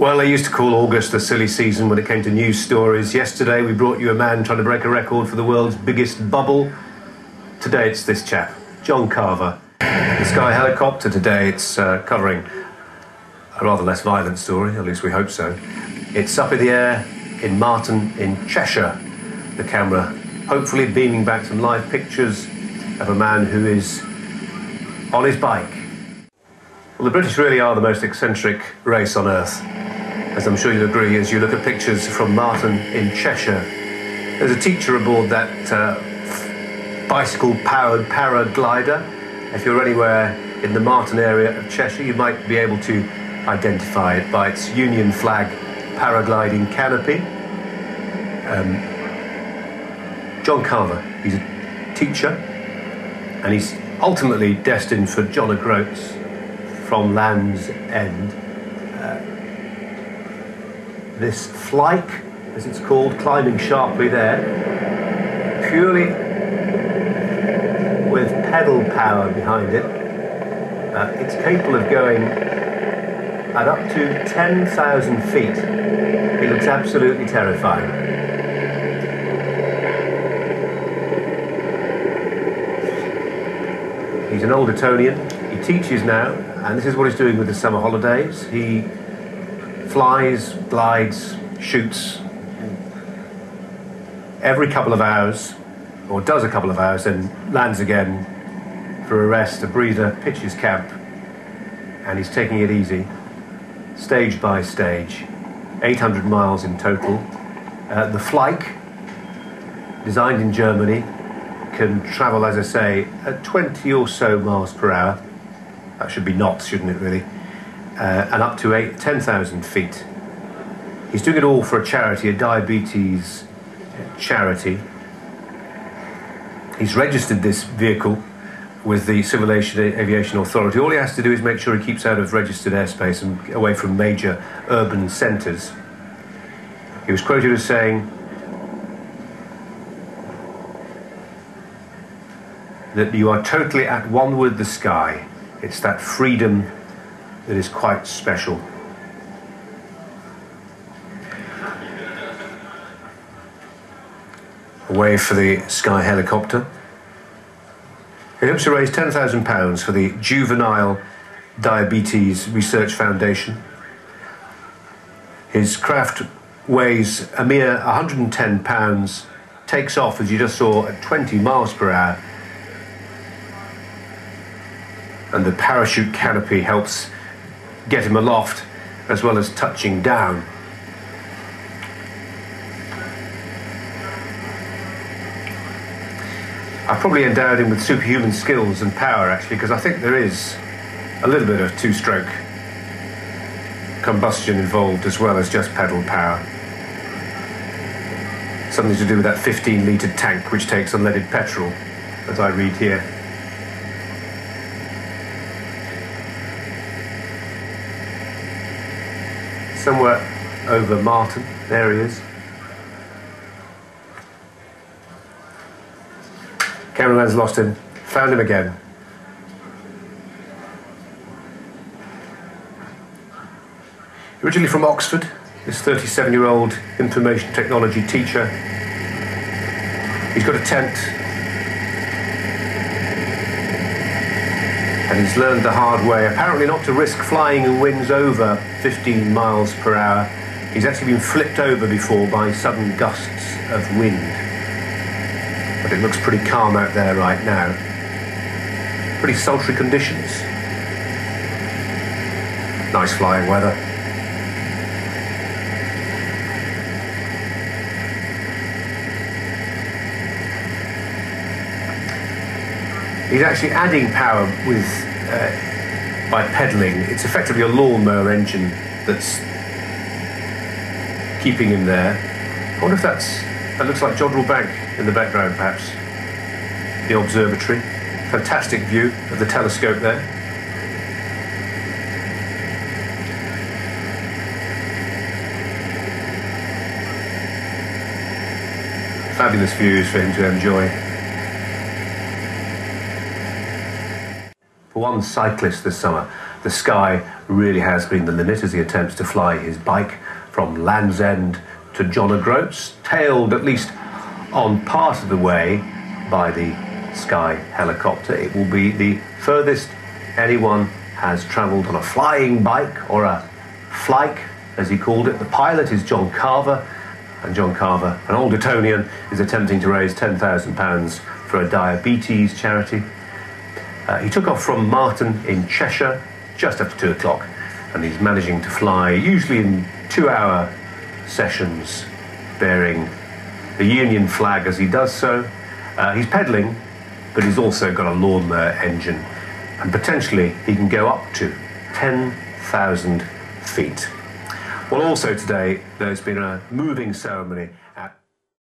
Well, they used to call August the silly season when it came to news stories. Yesterday we brought you a man trying to break a record for the world's biggest bubble. Today it's this chap, John Carver. The Sky helicopter today, it's covering a rather less violent story, at least we hope so. It's up in the air in Marton in Cheshire. The camera hopefully beaming back some live pictures of a man who is on his bike. Well, the British really are the most eccentric race on earth, as I'm sure you'll agree as you look at pictures from Marton in Cheshire. There's a teacher aboard that bicycle-powered paraglider. If you're anywhere in the Marton area of Cheshire, you might be able to identify it by its Union flag paragliding canopy. John Carver, he's a teacher, and he's ultimately destined for John O'Groats from Land's End. This flike, as it's called, climbing sharply there, purely with pedal power behind it. It's capable of going at up to 10,000 feet. It looks absolutely terrifying. He's an old Etonian. He teaches now, and this is what he's doing with the summer holidays. He flies, glides, shoots every couple of hours, or does a couple of hours, then lands again for a rest, a breather, pitches camp, and he's taking it easy, stage by stage. 800 miles in total. The flike, designed in Germany, can travel, as I say, at 20 or so miles per hour. That should be knots, shouldn't it, really? And up to 10,000 feet. He's doing it all for a charity, a diabetes charity. He's registered this vehicle with the Civil Aviation Authority. All he has to do is make sure he keeps out of registered airspace and away from major urban centres. He was quoted as saying that you are totally at one with the sky. It's that freedom that is quite special. Away for the Sky helicopter. He hopes to raise £10,000 for the Juvenile Diabetes Research Foundation. His craft weighs a mere £110, takes off, as you just saw, at 20 miles per hour. And the parachute canopy helps get him aloft as well as touching down. I've probably endowed him with superhuman skills and power, actually, because I think there is a little bit of two-stroke combustion involved as well as just pedal power. Something to do with that 15-litre tank which takes unleaded petrol, as I read here. Somewhere over Marton, there he is. Cameraman's lost him, found him again. Originally from Oxford, this 37-year-old information technology teacher. He's got a tent, and he's learned the hard way, apparently not to risk flying in winds over 15 miles per hour. He's actually been flipped over before by sudden gusts of wind. But it looks pretty calm out there right now. Pretty sultry conditions. Nice flying weather. He's actually adding power with by pedalling. It's effectively a lawnmower engine that's keeping him there. I wonder if that looks like Jodrell Bank in the background, perhaps. The observatory. Fantastic view of the telescope there. Fabulous views for him to enjoy. For one cyclist this summer, the Sky really has been the limit as he attempts to fly his bike from Land's End to John O'Groats, tailed at least on part of the way by the Sky helicopter. It will be the furthest anyone has travelled on a flying bike, or a flyke as he called it. The pilot is John Carver, and John Carver, an old Etonian, is attempting to raise £10,000 for a diabetes charity. He took off from Marton in Cheshire just after 2 o'clock, and he's managing to fly, usually in 2-hour sessions, bearing the Union flag as he does so. He's pedalling, but he's also got a lawnmower engine, and potentially he can go up to 10,000 feet. Well, also today, there's been a moving ceremony